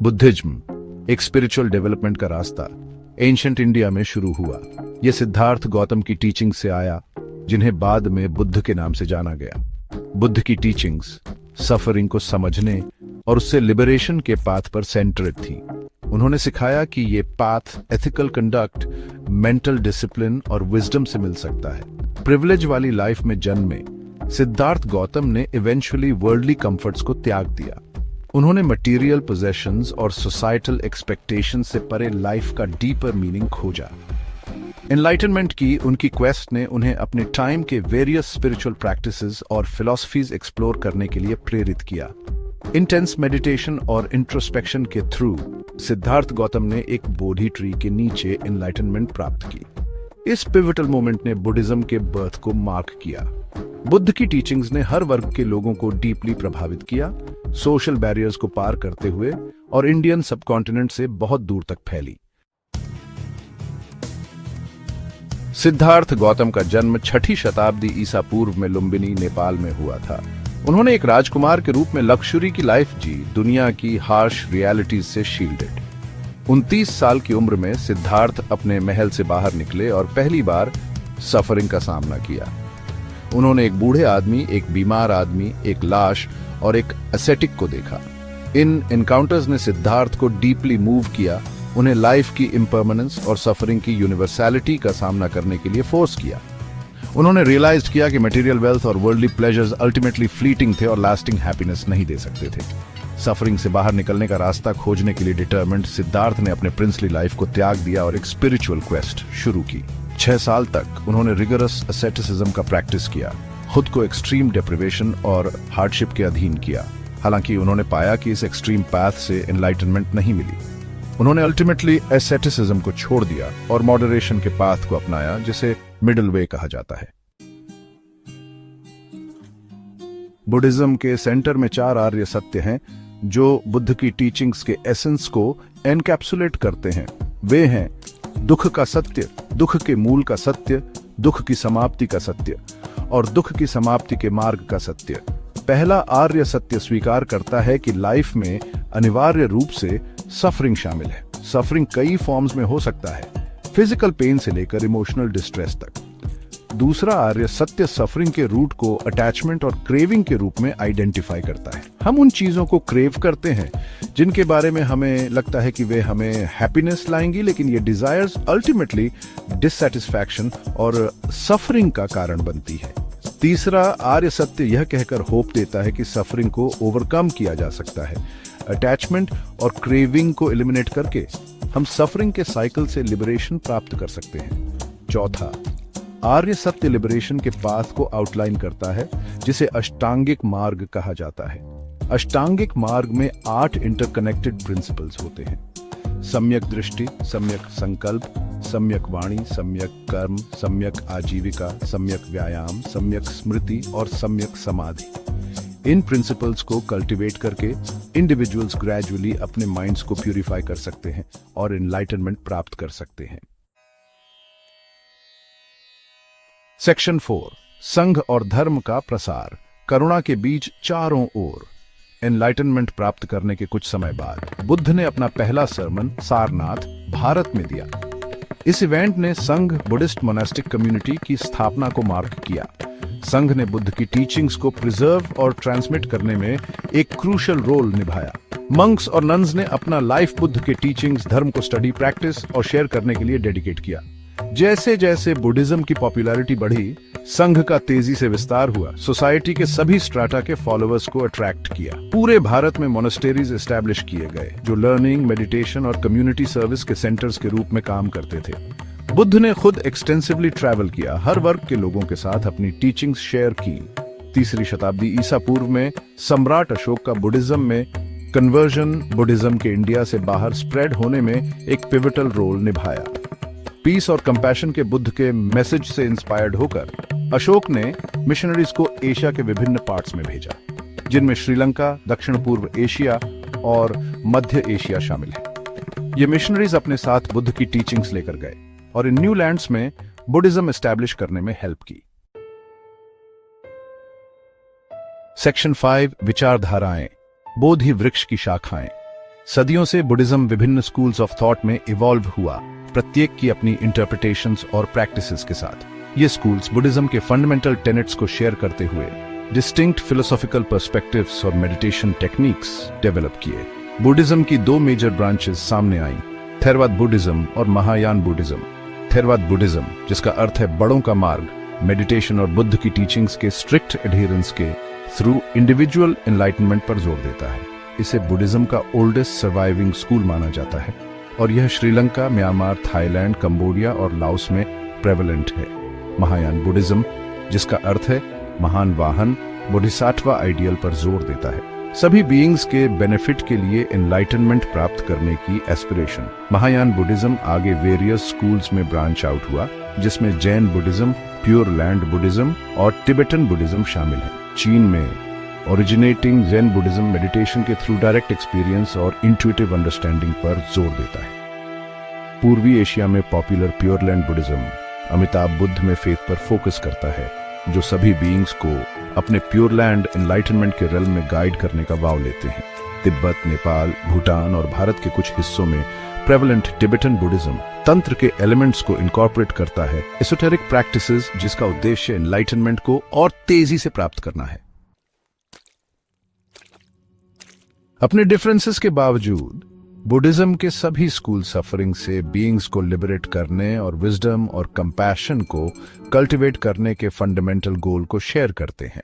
Buddhism एक spiritual development का रास्ता एंशिएंट इंडिया में शुरू हुआ। यह सिद्धार्थ गौतम की टीचिंग से आया, जिन्हें बाद में बुद्ध के नाम से जाना गया। बुद्ध की टीचिंग्स सफरिंग को समझने और उससे लिबरेशन के पाथ पर सेंटर्ड थी। उन्होंने सिखाया कि ये path ethical conduct, mental discipline और विजडम से मिल सकता है। प्रिविलेज वाली लाइफ में जन्मे सिद्धार्थ गौतम ने इवेंचुअली वर्ल्डली कंफर्ट्स को त्याग दिया। उन्होंने मटेरियल पोजेशंस और सोसाइटल एक्सपेक्टेशंस से परे लाइफ का डीपर मीनिंग खोजा। एनलाइटनमेंट की उनकी क्वेस्ट ने उन्हें अपने टाइम के वेरियस स्पिरिचुअल प्रैक्टिसेस और फिलॉसफीज एक्सप्लोर करने के लिए प्रेरित किया। इंटेंस मेडिटेशन और इंट्रोस्पेक्शन के थ्रू सिद्धार्थ गौतम ने एक बोधि ट्री के नीचे एनलाइटनमेंट प्राप्त की। इस पिवटल मोमेंट ने बुद्धिज्म के बर्थ को मार्क किया। बुद्ध की टीचिंग्स ने हर वर्ग के लोगों को डीपली प्रभावित किया, सोशल बैरियर्स को पार करते हुए, और इंडियन सबकॉन्टिनेंट से बहुत दूर तक फैली। सिद्धार्थ गौतम का जन्म 6ठी शताब्दी ईसा पूर्व में लुम्बिनी, नेपाल में हुआ था। उन्होंने एक राजकुमार के रूप में लक्ष्यूरी की लाइफ जी, दुनिया की हार्श रियलिटीज से शील्डेड। 29 साल की उम्र में सिद्धार्थ अपने महल से बाहर निकले और पहली बार सफरिंग का सामना किया। उन्होंने एक बूढ़े आदमी, एक बीमार आदमी, एक लाश और एक एसेटिक को देखा। इन एनकाउंटर्स ने सिद्धार्थ को डीपली मूव किया, उन्हें लाइफ की इम्पर्मनेंस और सफरिंग की यूनिवर्सैलिटी का सामना करने के लिए फोर्स किया। उन्होंने रियलाइज किया कि मटेरियल वेल्थ और वर्ल्डली प्लेजर्स अल्टीमेटली फ्लीटिंग थे और लास्टिंग हैप्पीनेस नहीं दे सकते थे। सफरिंग से बाहर निकलने का रास्ता खोजने के लिए डिटरमिन्ड सिद्धार्थ ने अपने प्रिंसली लाइफ को त्याग दिया और एक स्पिरिचुअल क्वेस्ट शुरू की। 6 साल तक उन्होंने रिगरस एसेटिसिज्म का प्रैक्टिस किया, खुद को एक्सट्रीम डिप्रिवेशन और हार्डशिप के अधीन किया। हालांकि उन्होंने पाया कि इस एक्सट्रीम पाथ से एनलाइटनमेंट नहीं मिली। उन्होंने अल्टीमेटली एसेटिसिज्म को छोड़ दिया और मॉडरेशन के पाथ को अपनाया, जिसे मिडिल वे कहा जाता है। बुद्धिज्म के सेंटर में 4 आर्य सत्य हैं जो बुद्ध की टीचिंग्स के एसेंस को एनकैप्सुलेट करते हैं। वे हैं दुख का सत्य, दुख के मूल का सत्य, दुख की समाप्ति का सत्य और दुख की समाप्ति के मार्ग का सत्य। पहला आर्य सत्य स्वीकार करता है कि लाइफ में अनिवार्य रूप से सफरिंग शामिल है। सफरिंग कई फॉर्म्स में हो सकता है, फिजिकल पेन से लेकर इमोशनल डिस्ट्रेस तक। दूसरा आर्य सत्य सफरिंग के रूट को अटैचमेंट और क्रेविंग के रूप में आइडेंटिफाई करता है। हम उन चीजों को क्रेव करते हैं जिनके बारे में हमें लगता है कि वे हमें हैप्पीनेस लाएंगी, लेकिन ये डिजायर्स अल्टीमेटली डिससैटिस्फैक्शन और सफरिंग का कारण बनती है। तीसरा आर्य सत्य यह कहकर होप देता है कि सफरिंग को ओवरकम किया जा सकता है। अटैचमेंट और क्रेविंग को एलिमिनेट करके हम सफरिंग के साइकिल से लिबरेशन प्राप्त कर सकते हैं। चौथा आर्य सत्य लिबरेशन के पाथ को आउटलाइन करता है, जिसे अष्टांगिक मार्ग कहा जाता है। अष्टांगिक मार्ग में 8 इंटरकनेक्टेड प्रिंसिपल्स होते हैं: सम्यक दृष्टि, सम्यक संकल्प, सम्यक वाणी, सम्यक कर्म, सम्यक आजीविका, सम्यक व्यायाम, सम्यक स्मृति और सम्यक समाधि। इन प्रिंसिपल्स को कल्टीवेट करके इंडिविजुअल्स ग्रेजुअली अपने माइंड्स को प्यूरिफाई कर सकते हैं और एनलाइटनमेंट प्राप्त कर सकते हैं। सेक्शन 4 संघ और धर्म का प्रसार। करुणा के बीच चारों ओर। एनलाइटनमेंट प्राप्त करने के कुछ समय बाद बुद्ध ने अपना पहला सरमन सारनाथ, भारत में दिया। इस इवेंट ने संघ बुद्धिस्ट मोनास्टिक कम्युनिटी की स्थापना को मार्क किया। संघ ने बुद्ध की टीचिंग्स को प्रिजर्व और ट्रांसमिट करने में एक क्रूशियल रोल निभाया। मंक्स और नन्स ने अपना लाइफ बुद्ध के टीचिंग्स, धर्म को स्टडी, प्रैक्टिस और शेयर करने के लिए डेडिकेट किया। जैसे जैसे बुद्धिज्म की पॉपुलैरिटी बढ़ी, संघ का तेजी से विस्तार हुआ, सोसाइटी के सभी स्ट्राटा के फॉलोअर्स को अट्रैक्ट किया। पूरे भारत में मोनेस्टेरीज एस्टैब्लिश किए गए जो लर्निंग, मेडिटेशन और कम्युनिटी सर्विस के सेंटर्स के रूप में काम करते थे। बुद्ध ने खुद एक्सटेंसिवली ट्रैवल किया, हर वर्ग के लोगों के साथ अपनी टीचिंग्स शेयर की। 3री शताब्दी ईसा पूर्व में सम्राट अशोक का बुद्धिज्म में कन्वर्जन बुद्धिज्म के इंडिया से बाहर स्प्रेड होने में एक पिवटल रोल निभाया। पीस और कंपैशन के बुद्ध के मैसेज से इंस्पायर्ड होकर अशोक ने मिशनरीज को एशिया के विभिन्न पार्ट्स में भेजा, जिनमें श्रीलंका, दक्षिण पूर्व एशिया और मध्य एशिया शामिल है। ये मिशनरीज अपने साथ बुद्ध की टीचिंग्स लेकर गए और इन न्यू लैंड्स में बुद्धिज्म एस्टैब्लिश करने में हेल्प की। सेक्शन 5 विचारधाराएं, बोधि वृक्ष की शाखाएं। सदियों से बुद्धिज्म विभिन्न स्कूल्स ऑफ थॉट में इवॉल्व हुआ, प्रत्येक की अपनी इंटरप्रिटेशंस और प्रैक्टिसेस के साथ। ये स्कूल्स बुद्धिज्म के फंडामेंटल टेनेट्स को शेयर करते हुए डिस्टिंक्ट फिलोसॉफिकल पर्सपेक्टिव्स और मेडिटेशन टेक्निक्स डेवलप किए। बुद्धिज्म की दो मेजर ब्रांचेस सामने आईं, थेरवाद बुद्धिज्म और महायान बुद्धिज्म। थेरवाद बुद्धिज्म, जिसका अर्थ है बड़ों का मार्ग, मेडिटेशन और बुद्ध की टीचिंग्स के स्ट्रिक्ट एडहेरेंस के थ्रू इंडिविजुअल एनलाइटनमेंट पर जोर देता है। इसे बुद्धिज्म का ओल्डेस्ट सर्वाइविंग स्कूल माना जाता है और यह श्रीलंका, म्यांमार, थाईलैंड, कंबोडिया और लाओस में प्रेवलेंट है। महायान बुद्धिज्म, जिसका अर्थ है महान वाहन, बोधिसत्व आइडियल पर जोर देता है, सभी बीइंग्स के बेनिफिट के लिए एनलाइटनमेंट प्राप्त करने की एस्पिरेशन। महायान बुद्धिज्म आगे वेरियस स्कूल्स में ब्रांच आउट हुआ, जिसमें Jain Buddhism, pure land Buddhism और तिब्बतन बुद्धिज्म शामिल है। चीन में ओरिजिनेटिंग जैन बुद्धिज्म मेडिटेशन के थ्रू डायरेक्ट एक्सपीरियंस और इंट्यूटिव अंडरस्टैंडिंग पर जोर देता है। पूर्वी एशिया में popular pure land Buddhism Amitabh Buddha में फेथ पर फोकस करता है, जो सभी बीइंग्स को अपने प्योर लैंड एनलाइटनमेंट के रेल्म में गाइड करने का वाव लेते हैं। तिब्बत, नेपाल, भूटान और भारत के कुछ हिस्सों में प्रेवलेंट तिब्बतन बुद्धिज्म तंत्र के एलिमेंट्स को इनकॉर्पोरेट करता है, एसोटेरिक प्रैक्टिसेस जिसका उद्देश्य एनलाइटनमेंट को और तेजी से प्राप्त करना है। अपने डिफरेंसेस के बावजूद बुद्धिज्म के सभी स्कूल सफरिंग से बीइंग्स को लिबरेट करने और विजडम और कंपैशन को कल्टीवेट करने के फंडामेंटल गोल को शेयर करते हैं।